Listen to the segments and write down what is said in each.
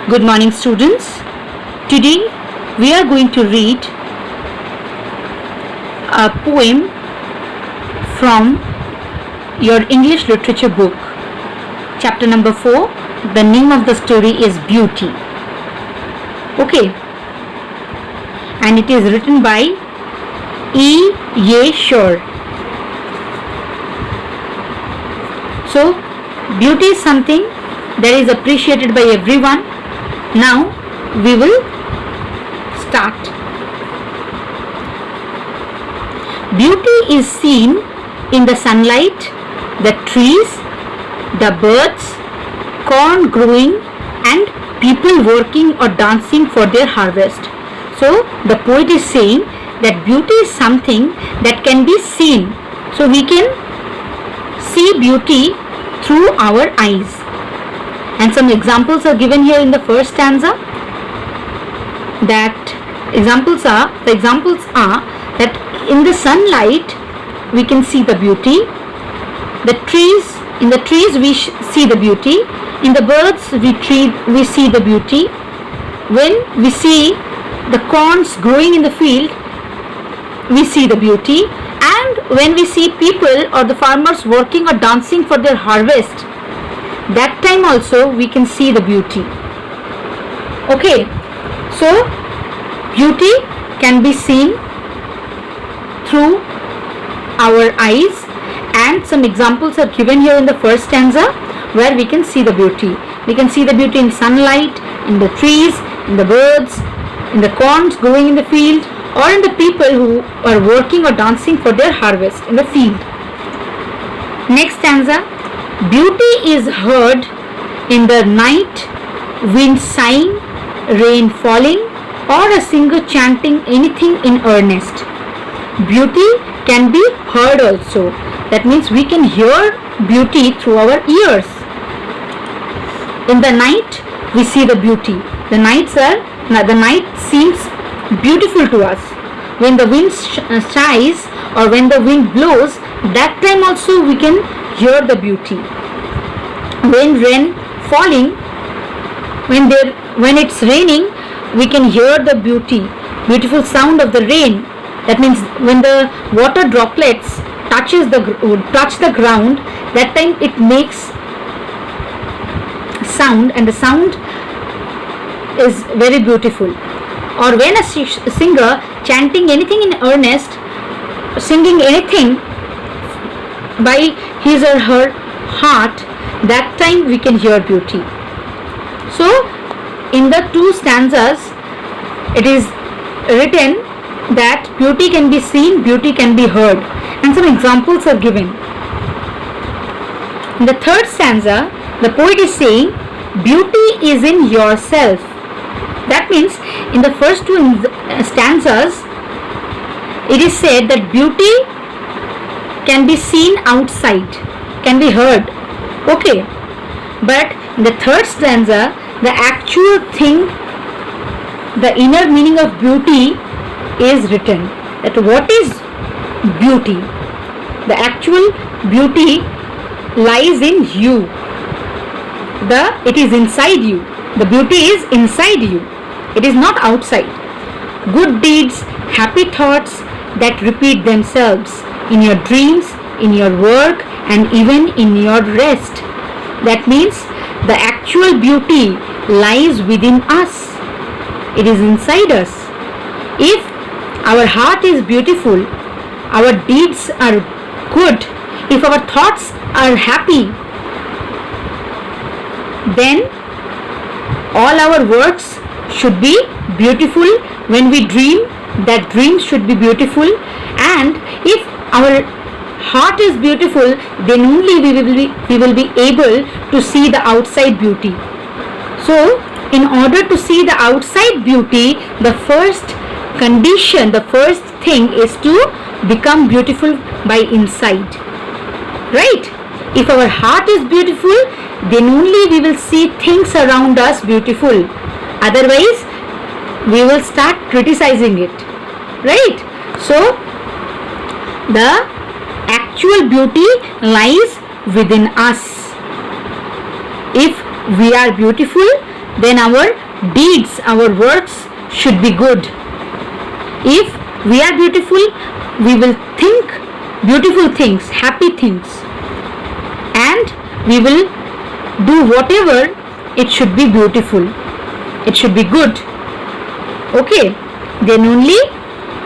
Good morning, students. Today we are going to read a poem from your English literature book, chapter number 4. The name of the story is Beauty. Okay, and it is written by E. Ye Shore. So, beauty is something that is appreciated by everyone. Now we will start. Beauty is seen in the sunlight, the trees, the birds, corn growing, and people working or dancing for their harvest. So the poet is saying that beauty is something that can be seen. So we can see beauty through our eyes. And some examples are given here in the first stanza. The examples are that in the sunlight we can see the beauty. In the trees we see the beauty. In the birds we see the beauty. When we see the corns growing in the field, we see the beauty. And when we see people or the farmers working or dancing for their harvest, that time also we can see the beauty. Okay, so beauty can be seen through our eyes, and some examples are given here in the first stanza where we can see the beauty. We can see the beauty in sunlight, in the trees, in the birds, in the corns growing in the field, or in the people who are working or dancing for their harvest in the field. Next stanza. Beauty is heard in the night, wind sighing, rain falling, or a singer chanting anything in earnest. Beauty can be heard also. That means we can hear beauty through our ears. In the night, we see the beauty. The night seems beautiful to us. When the wind sighs or when the wind blows, that time also we can hear the beauty. When rain falling, when it's raining, we can hear the beautiful sound of the rain. That means when the water droplets touch the ground, that time it makes sound, and the sound is very beautiful. Or when a singer chanting anything in earnest, singing anything by his or her heart, that time we can hear beauty. So in the two stanzas it is written that beauty can be seen, beauty can be heard, and some examples are given. In the third stanza, the poet is saying beauty is in yourself. That means in the first two stanzas it is said that beauty can be seen outside, can be heard. Okay, but in the third stanza, the actual thing, the inner meaning of beauty is written. That what is beauty? The actual beauty lies in you. It is inside you. The beauty is inside you. It is not outside. Good deeds, happy thoughts that repeat themselves in your dreams, in your work, and even in your rest. That means the actual beauty lies within us. It is inside us. If our heart is beautiful, our deeds are good, if our thoughts are happy, then all our works should be beautiful. When we dream, that dreams should be beautiful. And if our heart is beautiful, then only we will be able to see the outside beauty. So in order to see the outside beauty, the first condition, the first thing is to become beautiful by inside. Right? If our heart is beautiful, then only we will see things around us beautiful. Otherwise, we will start criticizing it. Right? So the actual beauty lies within us. If we are beautiful, then our deeds, our works should be good. If we are beautiful, we will think beautiful things, happy things, and we will do whatever it should be beautiful, it should be good. Okay, then only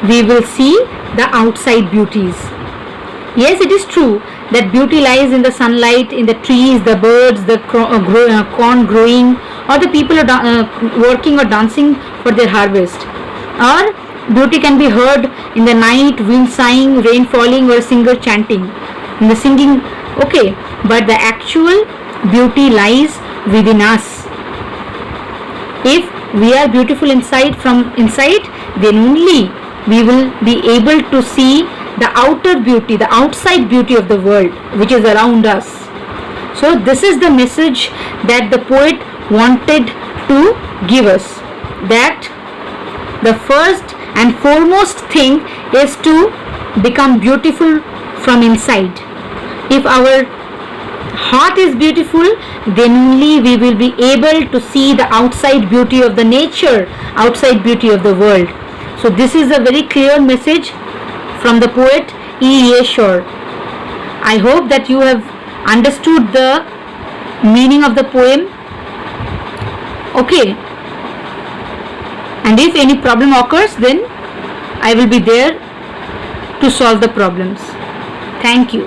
we will see the outside beauties. Yes, it is true that beauty lies in the sunlight, in the trees, the birds, the corn growing, or the people working or dancing for their harvest. Or beauty can be heard in the night, wind sighing, rain falling, or a singer chanting. In the singing, okay, but the actual beauty lies within us. If we are beautiful inside, from inside, then only we will be able to see the outer beauty, the outside beauty of the world which is around us. So this is the message that the poet wanted to give us, that the first and foremost thing is to become beautiful from inside. If our heart is beautiful, then only we will be able to see the outside beauty of the nature, outside beauty of the world. So this is a very clear message from the poet E. A. Shore. I hope that you have understood the meaning of the poem. Okay. And if any problem occurs, then I will be there to solve the problems. Thank you.